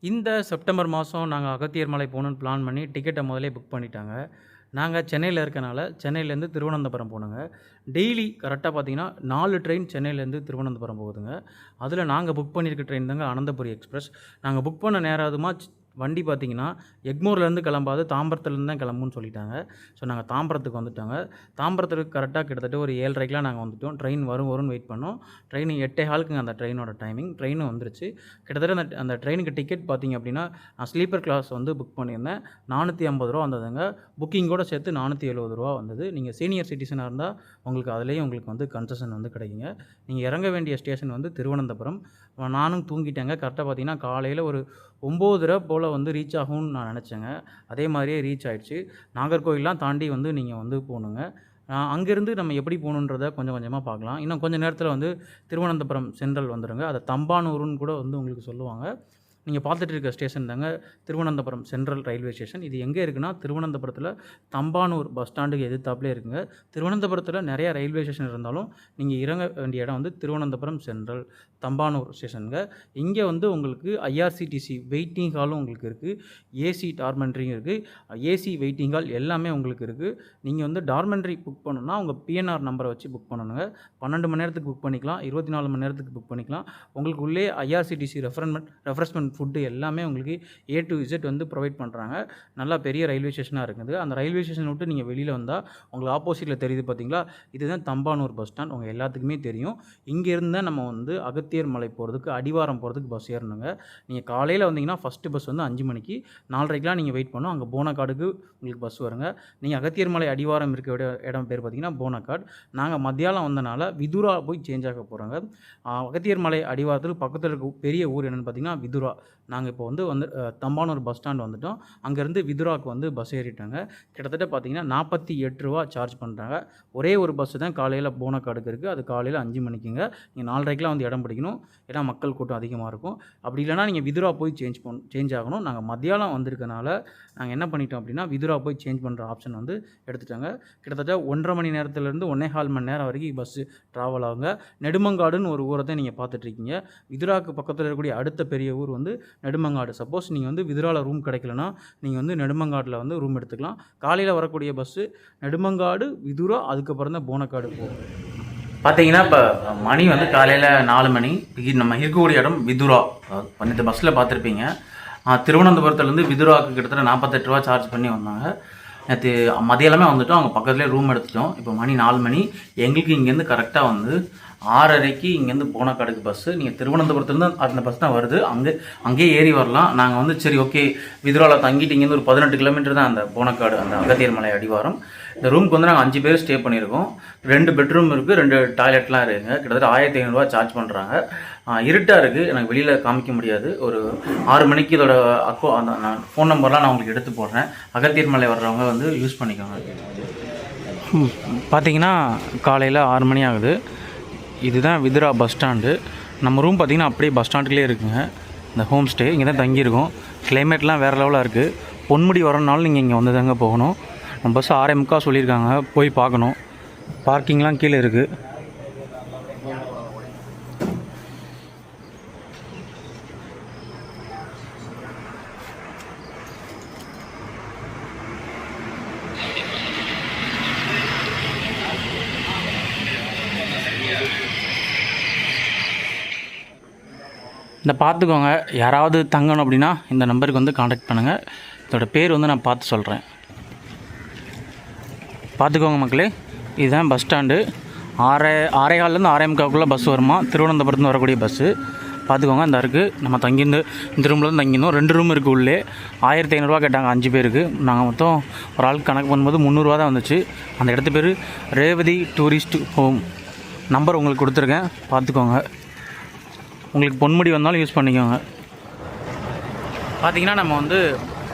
இந்த செப்டம்பர் மாதம் நாங்கள் அகத்தியர் மலை போகணுன்னு பிளான் பண்ணி டிக்கெட்டை முதலே புக் பண்ணிட்டாங்க. நாங்கள் சென்னையில் இருக்கனால சென்னையிலேருந்து திருவனந்தபுரம் போகணுங்க. டெய்லி கரெக்டாக பார்த்தீங்கன்னா 4 ட்ரெயின் சென்னையிலேருந்து திருவனந்தபுரம் போகுதுங்க. அதில் நாங்கள் புக் பண்ணியிருக்க ட்ரெயின் தாங்க அனந்தபுரி எக்ஸ்பிரஸ். நாங்கள் புக் பண்ண நேரம் அதுமா வண்டி பார்த்திங்கன்னா எக்மோர்லேருந்து கிளம்பாது தாம்பரத்துலேருந்து தான் கிளம்புன்னு சொல்லிட்டாங்க. ஸோ நாங்கள் தாம்பரத்துக்கு வந்துட்டோங்க. தாம்பரத்துக்கு கரெக்டாக கிட்டத்தட்ட ஒரு 7:30க்கெலாம் நாங்கள் வந்துவிட்டோம். ட்ரெயின் வரும்னு வெயிட் பண்ணோம். ட்ரெயின் 8:15க்குங்க அந்த ட்ரெயினோட டைமிங். ட்ரெயினும் வந்துருச்சு. கிட்டத்தட்ட அந்த ட்ரெயினுக்கு டிக்கெட் பார்த்திங்க அப்படின்னா நான் ஸ்லீப்பர் கிளாஸ் வந்து புக் பண்ணியிருந்தேன். 450 வந்ததுங்க. புக்கிங்கோடு சேர்த்து 470 வந்தது. நீங்கள் சீனியர் சிட்டிசனாக இருந்தால் உங்களுக்கு அதுலேயும் உங்களுக்கு வந்து கன்செஷன் வந்து கிடைக்குங்க. நீங்கள் இறங்க வேண்டிய ஸ்டேஷன் வந்து திருவனந்தபுரம். நானும் தூங்கிட்டேங்க. கரெக்டாக பார்த்திங்கன்னா காலையில் ஒரு 9:30 போல் வந்து ரீச் ஆகும்னு நான் நினச்சேங்க. அதே மாதிரியே ரீச் ஆகிடுச்சு. நாகர்கோவில்லாம் தாண்டி வந்து நீங்கள் வந்து போகணுங்க. அங்கேருந்து நம்ம எப்படி போகணுன்றத கொஞ்சம் கொஞ்சமாக பார்க்கலாம். இன்னும் கொஞ்சம் நேரத்தில் வந்து திருவனந்தபுரம் சென்ட்ரல் வந்துடுங்க. அதை தம்பானூருன்னு கூட வந்து உங்களுக்கு சொல்லுவாங்க. நீங்கள் பார்த்துட்டு இருக்க ஸ்டேஷன் தாங்க திருவனந்தபுரம் சென்ட்ரல் ரயில்வே ஸ்டேஷன். இது எங்கே இருக்குன்னா திருவனந்தபுரத்தில் தம்பானூர் பஸ் ஸ்டாண்டுக்கு எதிர்த்தாப்புலே இருக்குங்க. திருவனந்தபுரத்தில் நிறையா ரயில்வே ஸ்டேஷன் இருந்தாலும் நீங்கள் இறங்க வேண்டிய இடம் வந்து திருவனந்தபுரம் சென்ட்ரல் தம்பானூர் ஸ்டேஷனுங்க. இங்கே வந்து உங்களுக்கு ஐஆர்சிடிசி வெயிட்டிங் ஹாலும் உங்களுக்கு இருக்குது. ஏசி டார்மெண்ட்ரியும் இருக்குது. ஏசி வெயிட்டிங் ஹால் எல்லாமே உங்களுக்கு இருக்குது. நீங்கள் வந்து டார்மெண்ட்ரி புக் பண்ணணுன்னா உங்கள் பிஎன்ஆர் நம்பரை வச்சு புக் பண்ணணுங்க. 12 மணி நேரத்துக்கு புக் பண்ணிக்கலாம், 24 மணி நேரத்துக்கு புக் பண்ணிக்கலாம். உங்களுக்கு உள்ளே ஐஆர்சிடிசி ரெஃப்ரெஷ்மெண்ட் ஃபுட்டு எல்லாமே உங்களுக்கு A to Z வந்து ப்ரொவைட் பண்ணுறாங்க. நல்லா பெரிய ரயில்வே ஸ்டேஷனாக இருக்குது. அந்த ரயில்வே ஸ்டேஷன் விட்டு நீங்கள் வெளியில் வந்தால் உங்களுக்கு ஆப்போசிட்டில் தெரியுது பார்த்தீங்களா, இதுதான் தம்பானூர் பஸ் ஸ்டாண்ட். உங்கள் எல்லாத்துக்குமே தெரியும். இங்கேருந்து நம்ம வந்து அகத்தியர் மலை போகிறதுக்கு அடிவாரம் போகிறதுக்கு பஸ் ஏறணுங்க. நீங்கள் காலையில் வந்தீங்கன்னா ஃபஸ்ட்டு பஸ் வந்து 5 மணிக்கு, 4:30க்கெலாம் நீங்கள் வெயிட் பண்ணணும். அங்கே போனக்காடுக்கு உங்களுக்கு பஸ் வருங்க. நீங்கள் அகத்தியர் மலை அடிவாரம் இருக்க இடம் பேர் பார்த்தீங்கன்னா போனக்காடு. நாங்கள் மத்தியானம் வந்தனால விதுரா போய் சேஞ்ச் ஆக போகிறோங்க. அகத்தியர் மலை அடிவாரத்துக்கு பக்கத்தில் இருக்க பெரிய ஊர் என்னென்னு பார்த்தீங்கன்னா விதுரா. நாங்கள் இப்போ வந்து தம்பானூர் பஸ் ஸ்டாண்ட் வந்துவிட்டோம். அங்கேருந்து விதுராவுக்கு வந்து பஸ் ஏறிட்டாங்க. கிட்டத்தட்ட பார்த்தீங்கன்னா ₹48 சார்ஜ் பண்ணுறாங்க. ஒரே ஒரு பஸ்ஸு தான் காலையில் போனக்காடுக்கு இருக்குது. அது காலையில் 5 மணிக்குங்க. நீங்கள் 4:30க்கெலாம் வந்து இடம் பிடிக்கணும். ஏன்னா மக்கள் கூட்டம் அதிகமாக இருக்கும். அப்படி இல்லைனா நீங்கள் விதுரா போய் சேஞ்ச் ஆகணும். நாங்கள் மத்தியானம் வந்திருக்கனால நாங்கள் என்ன பண்ணிட்டோம் அப்படின்னா விதுரா போய் சேஞ்ச் பண்ணுற ஆப்ஷன் வந்து எடுத்துட்டாங்க. கிட்டத்தட்ட 1.5 மணி நேரத்துலேருந்து 1.25 மணி நேரம் வரைக்கும் பஸ்ஸு ட்ராவல் ஆகுங்க. நெடுமங்காடுன்னு ஒரு ஊரை தான் நீங்கள் பார்த்துட்ருக்கீங்க. விதுராவுக்கு பக்கத்தில் இருக்கக்கூடிய அடுத்த பெரிய ஊர் வந்து நெடுமங்காடு. சப்போஸ் நீங்கள் வந்து விதுராவில் ரூம் கிடைக்கலனா நீங்கள் வந்து நெடுமங்காட்டில் வந்து ரூம் எடுத்துக்கலாம். காலையில் வரக்கூடிய பஸ்ஸு நெடுமங்காடு, விதுரா, அதுக்கப்புறம் தான் போனக்காடு போகும். பார்த்தீங்கன்னா இப்போ மணி வந்து காலையில் 4 மணி. நம்ம இருக்கக்கூடிய இடம் விதுரா. இந்த பஸ்ஸில் பார்த்துருப்பீங்க. திருவனந்தபுரத்துலேருந்து விதுராவுக்கு கிட்டத்தட்ட ₹48 சார்ஜ் பண்ணி வந்தாங்க. நேற்று மதியானமே வந்துவிட்டோம். அவங்க பக்கத்துலேயே ரூம் எடுத்துட்டோம். இப்போ மணி 4 மணி. எங்களுக்கு இங்கேருந்து கரெக்டாக வந்து 6:30க்கு இங்கேருந்து போனக்காடுக்கு பஸ்ஸு. நீங்கள் திருவனந்தபுரத்துலேருந்து அந்த பஸ் தான் வருது. அங்கேயே ஏறி வரலாம். நாங்கள் வந்து சரி ஓகே விதுராவில் தங்கிட்டு இங்கேருந்து ஒரு 18 கிலோமீட்டர் தான் அந்த போனக்காடு, அந்த அகத்தியர் மலை அடிவாரம். இந்த ரூமுக்கு வந்து நாங்கள் 5 பேர் ஸ்டே பண்ணியிருக்கோம். 2 பெட்ரூம் இருக்குது, 2 டாய்லெட்லாம் இருக்குங்க. கிட்டத்தட்ட ₹1500 சார்ஜ் பண்ணுறாங்க. இருட்டாக இருக்குது, எனக்கு வெளியில் காமிக்க முடியாது. ஒரு 6 மணிக்கு இதோட நான் ஃபோன் நம்பர்லாம் நான் உங்களுக்கு எடுத்து போடுறேன். அகத்தியர் மலை வர்றவங்க வந்து யூஸ் பண்ணிக்கோங்க. பார்த்தீங்கன்னா காலையில் 6 மணி ஆகுது. இதுதான் விதுரா பஸ் ஸ்டாண்டு. நம்ம ரூம் பார்த்திங்கன்னா அப்படியே பஸ் ஸ்டாண்டுலேயே இருக்குங்க. இந்த ஹோம் ஸ்டே இங்கே தான் தங்கியிருக்கோம். கிளைமேட்லாம் வேறு லெவலாக இருக்குது. பொன்முடி வரனாலும் நீங்கள் இங்கே வந்து தாங்க போகணும். நம்ம பஸ் 6:45 சொல்லியிருக்காங்க, போய் பார்க்கணும். பார்க்கிங்லாம் கீழே இருக்குது. இந்த பார்த்துக்கோங்க, யாராவது தங்கணும் அப்படின்னா இந்த நம்பருக்கு வந்து காண்டாக்ட் பண்ணுங்கள். இதோட பேர் வந்து நான் பார்த்து சொல்கிறேன். பார்த்துக்கோங்க மக்களே, இதுதான் பஸ் ஸ்டாண்டு. 6:15லேருந்து 6:45 பஸ் வருமா, திருவனந்தபுரத்துலேருந்து வரக்கூடிய பஸ்ஸு. பார்த்துக்கோங்க, இந்த இருக்குது. நம்ம தங்கியிருந்து இந்த ரூமில் தங்கியிருந்தோம். 2 ரூம் இருக்குது உள்ளே. ₹1500 கேட்டாங்க 5 பேருக்கு. நாங்கள் மொத்தம் ஒரு ஆளுக்கு கணக்கு பண்ணும்போது ₹300 தான் வந்துச்சு. அந்த இடத்து பேர் ரேவதி டூரிஸ்ட் ஹோம். நம்பர் உங்களுக்கு கொடுத்துருக்கேன், பார்த்துக்கோங்க. உங்களுக்கு பொன்முடி வந்தாலும் யூஸ் பண்ணிக்கோங்க. பார்த்திங்கன்னா நம்ம வந்து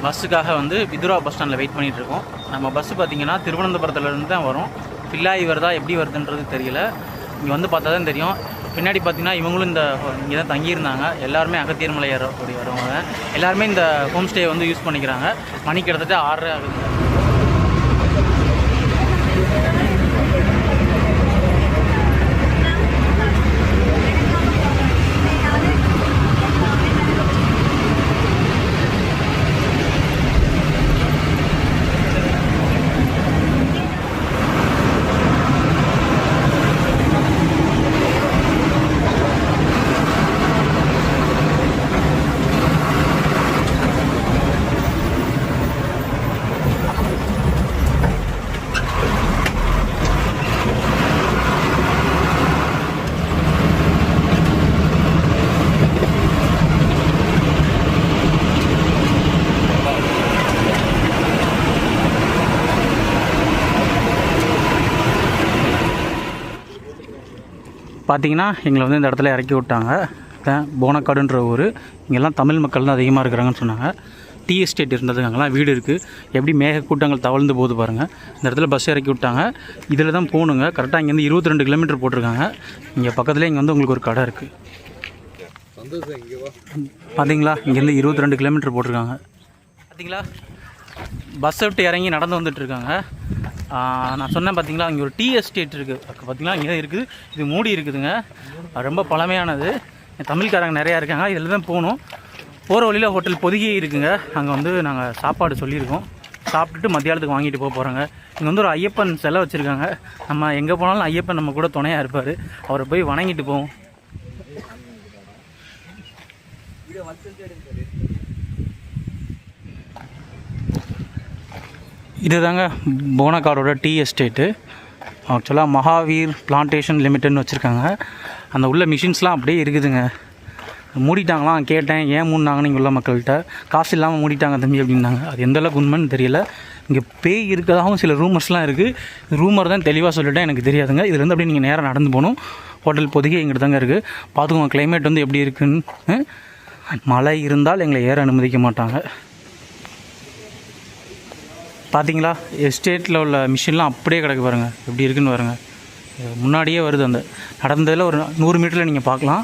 பஸ்ஸுக்காக வந்து விதுரா பஸ் ஸ்டாண்டில் வெயிட் பண்ணிகிட்ருக்கோம். நம்ம பஸ்ஸு பார்த்திங்கன்னா திருவனந்தபுரத்துலேருந்து தான் வரும். பில்லாயி வருதா எப்படி வருதுன்றது தெரியல. இங்கே வந்து பார்த்தா தான் தெரியும். பின்னாடி பார்த்திங்கன்னா இவங்களும் இங்கே தான் தங்கியிருந்தாங்க. எல்லாருமே அகத்தியர் மலை ஏறக்கூடிய வரவங்க. எல்லாருமே இந்த ஹோம் ஸ்டே வந்து யூஸ் பண்ணிக்கிறாங்க. மணி கிட்டத்தட்ட 6:30 ஆகுது. பார்த்தீங்கன்னா எங்களை வந்து இந்த இடத்துல இறக்கி விட்டாங்க. போனக்காடுன்ற ஊர். இங்கெல்லாம் தமிழ் மக்கள் தான் அதிகமாக இருக்கிறாங்கன்னு சொன்னாங்க. டீ எஸ்டேட் இருந்ததுங்க, அங்கெல்லாம் வீடு இருக்குது. எப்படி மேக கூட்டங்கள் தவழ்ந்து போகுது பாருங்கள். இந்த இடத்துல பஸ் இறக்கி விட்டாங்க. இதில் தான் போகணுங்க. கரெக்டாக இங்கேருந்து 22 கிலோமீட்டர் போட்டிருக்காங்க. இங்கே பக்கத்துலேயே இங்கே வந்து உங்களுக்கு ஒரு கடை இருக்குது. பார்த்தீங்களா, இங்கேருந்து 22 கிலோமீட்டர் போட்டிருக்காங்க. பார்த்தீங்களா, பஸ்ஸை விட்டு இறங்கி நடந்து வந்துட்டுருக்காங்க. நான் சொன்னேன் பார்த்தீங்களா, இங்கே ஒரு டீ எஸ்டேட் இருக்குது. பார்த்தீங்களா, இங்கே தான் இருக்குது. இது மூடி இருக்குதுங்க. ரொம்ப பழமையானது. தமிழ்காரங்க நிறையா இருக்காங்க. இதில் தான் போகணும். போகிற வழியில் ஹோட்டல் பொதிகை இருக்குங்க. அங்கே வந்து நாங்கள் சாப்பாடு சொல்லியிருக்கோம். சாப்பிட்டுட்டு மத்தியானத்துக்கு வாங்கிட்டு போகிறோங்க. இங்கே வந்து ஒரு ஐயப்பன் சிலை வச்சுருக்காங்க. நம்ம எங்கே போனாலும் ஐயப்பன் நம்ம கூட துணையாக இருப்பார். அவரை போய் வணங்கிட்டு போவோம். இது தாங்க போனக்காடோட டீ எஸ்டேட்டு. ஆக்சுவலாக மகாவீர் பிளான்டேஷன் லிமிட்டட்னு வச்சுருக்காங்க. அந்த உள்ள மிஷின்ஸ்லாம் அப்படியே இருக்குதுங்க. மூடிட்டாங்களாம். கேட்டேன், ஏன் மூடினாங்கன்னு இங்கே உள்ள மக்கள்கிட்ட. காசு இல்லாமல் மூடிட்டாங்க தம்பி அப்படின்னாங்க. அது எந்தளவுக்கு உண்மைன்னு தெரியல. இங்கே பேய் இருக்கிறதாகவும் சில ரூமர்ஸ்லாம் இருக்குது. ரூமர் தான் தெளிவாக சொல்லிட்டேன், எனக்கு தெரியாதுங்க. இதுலேருந்து அப்படியே நீங்கள் நேராக நடந்து போகணும். ஹோட்டல் பொதிகை எங்கிட்ட தாங்க இருக்குது. பார்த்துக்கோங்க கிளைமேட் வந்து எப்படி இருக்குன்னு. மழை இருந்தால் எங்களை ஏற அனுமதிக்க மாட்டாங்க. பார்த்தீங்களா, எஸ்டேட்டில் உள்ள மிஷின்லாம் அப்படியே கிடக்கு பாருங்கள், எப்படி இருக்குன்னு பாருங்கள். முன்னாடியே வருது. அந்த நடந்ததில் ஒரு 100 மீட்டரில் நீங்கள் பார்க்கலாம்.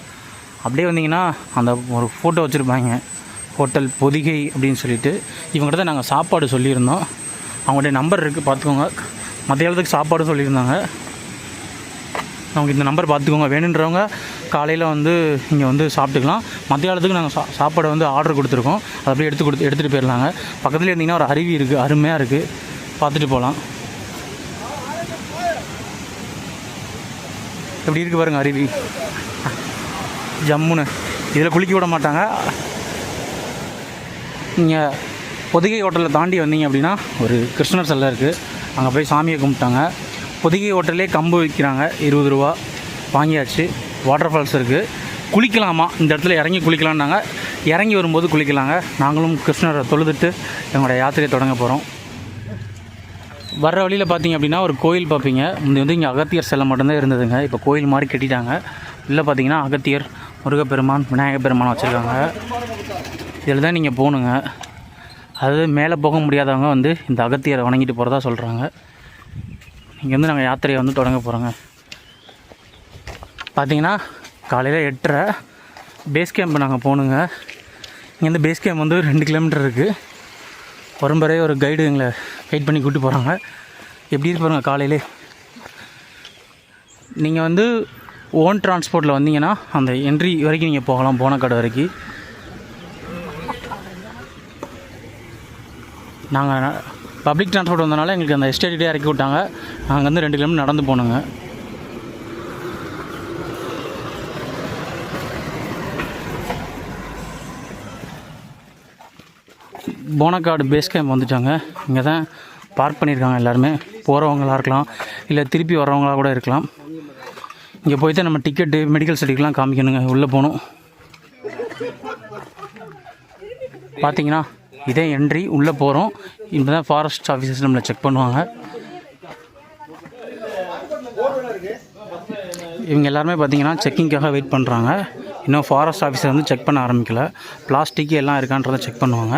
அப்படியே வந்தீங்கன்னா அந்த ஒரு ஃபோட்டோ வச்சுருப்பாங்க, ஹோட்டல் பொதிகை அப்படின்னு சொல்லிட்டு. இவங்ககிட்ட தான் நாங்கள் சாப்பாடு சொல்லியிருந்தோம். அவங்களுடைய நம்பர் இருக்குது, பார்த்துக்கோங்க. மத்தியானத்துக்கு சாப்பாடு சொல்லியிருந்தாங்க. அவங்க இந்த நம்பர் பார்த்துக்கோங்க. வேணுன்றவங்க காலையில் வந்து இங்கே வந்து சாப்பிட்டுக்கலாம். மத்தியானத்துக்கு நாங்கள் சாப்பாடை வந்து ஆர்டர் கொடுத்துருக்கோம். அதை அப்படியே எடுத்துகிட்டு போயிடலாங்க. பக்கத்துலேயே இருந்தீங்கன்னா ஒரு அருவி இருக்குது, அருமையாக இருக்குது, பார்த்துட்டு போகலாம். எப்படி இருக்குது பாருங்கள் அருவி, ஜம்முன்னு. இதில் குளிக்க விட மாட்டாங்க. நீங்கள் பொதிகை ஹோட்டலில் தாண்டி வந்தீங்க அப்படின்னா ஒரு கிருஷ்ணர் சிலை இருக்குது. அங்கே போய் சாமியை கும்பிட்டாங்க. பொதிகை ஹோட்டல்லே கம்பு விற்கிறாங்க, 20 ரூபா. வாங்கியாச்சு. வாட்டர் ஃபால்ஸ் இருக்குது. குளிக்கலாமா, இந்த இடத்துல இறங்கி குளிக்கலான்னாங்க. இறங்கி வரும்போது குளிக்கலாங்க. நாங்களும் கிருஷ்ணரை தொழுதுட்டு எங்களோட யாத்திரையை தொடங்க போகிறோம். வர்ற வழியில் பார்த்தீங்க அப்படின்னா ஒரு கோயில் பார்ப்பீங்க. முந்தைய வந்து இங்கே அகத்தியர் சிலை மட்டும்தான் இருந்ததுங்க. இப்போ கோயில் மாதிரி கட்டிட்டாங்க. இல்லை பார்த்தீங்கன்னா அகத்தியர், முருகப்பெருமான், விநாயகப் பெருமான் வச்சுருக்காங்க. இதில் தான் நீங்கள் போகணுங்க. அது மேலே போக முடியாதவங்க வந்து இந்த அகத்தியரை வணங்கிட்டு போகிறதா சொல்கிறாங்க. இங்கே வந்து நாங்கள் யாத்திரையை வந்து தொடங்க போகிறோங்க. பார்த்தீங்கன்னா காலையில் 8:30 பேஸ் கேம்ப் நாங்கள் போகணுங்க. இங்கேருந்து பேஸ் கேம்ப் வந்து 2 கிலோமீட்டர் இருக்குது. வரும்பரே ஒரு கைடு எங்களை கைட் பண்ணி கூப்பிட்டு போகிறாங்க. எப்படி இருப்பாருங்க காலையிலே. நீங்கள் வந்து ஓன் டிரான்ஸ்போர்ட்டில் வந்தீங்கன்னா அந்த என்ட்ரி வரைக்கும் நீங்கள் போகலாம், போனக்காடு வரைக்கும். நாங்கள் பப்ளிக் டிரான்ஸ்போர்ட் வந்தனால எங்களுக்கு அந்த எஸ்டேட்டே இறக்கி விட்டாங்க. நாங்கள் வந்து 2 கிலோமீட்டர் நடந்து போனோங்க. போனக்காடு பேஸ் கேம்ப் வந்துட்டாங்க. இங்கே தான் பார்க் பண்ணியிருக்காங்க. எல்லாருமே போகிறவங்களாக இருக்கலாம், இல்லை திருப்பி வர்றவங்களாக கூட இருக்கலாம். இங்கே போய் தான் நம்ம டிக்கெட்டு, மெடிக்கல் சர்டிஃபிகேட்லாம் காமிக்கணுங்க. உள்ளே போகணும். பார்த்தீங்கன்னா இதே என்ட்ரி. உள்ளே போகிறோம். இப்போ தான் ஃபாரஸ்ட் ஆஃபீஸர்ஸ் நம்மளை செக் பண்ணுவாங்க. இவங்க எல்லாருமே பார்த்தீங்கன்னா செக்கிங்காக வெயிட் பண்ணுறாங்க. இன்னும் ஃபாரஸ்ட் ஆஃபீஸர் வந்து செக் பண்ண ஆரம்பிக்கல. பிளாஸ்டிக் எல்லாம் இருக்கான்றதை செக் பண்ணுவாங்க.